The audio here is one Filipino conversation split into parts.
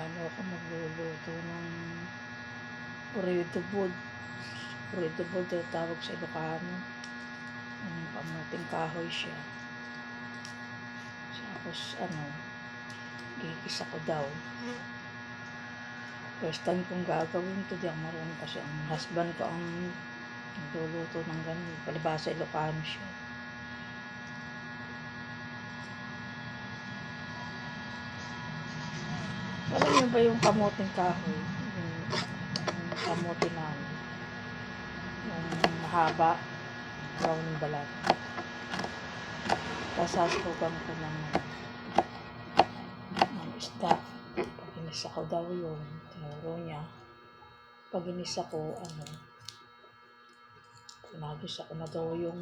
ano ako magluluto ng uridubod. Uridubod tawag sa Ilocano. Yung kamuting kahoy siya. Tapos gigisa ko daw. First time kong gagawin to, di ako marunong kasi ang husband ko ang nagluluto ng ganun. Palibasa Ilocano siya. Alam niyo ba yung kamuting kahoy? Yung kamuti namin. Yung mahaba, brown yung balat. Tapos sasugan ko ng isda. Pag-inisa ko daw yung tinuro niya. Pag-inisa ko, pinagisa ko na daw yung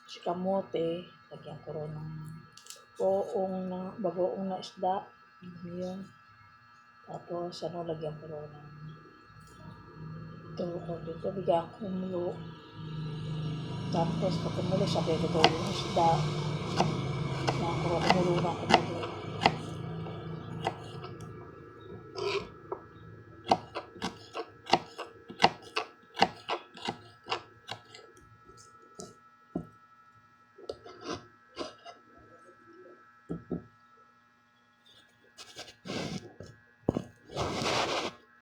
si kamote. Lagyan ko rin ng bagoong na isda. Yun. Tapos, lagyan ko rin ng tuko dito. Bigyan ko kumulo. Tapos, pag kumulo, sabi ko daw yung isda. Kumulo na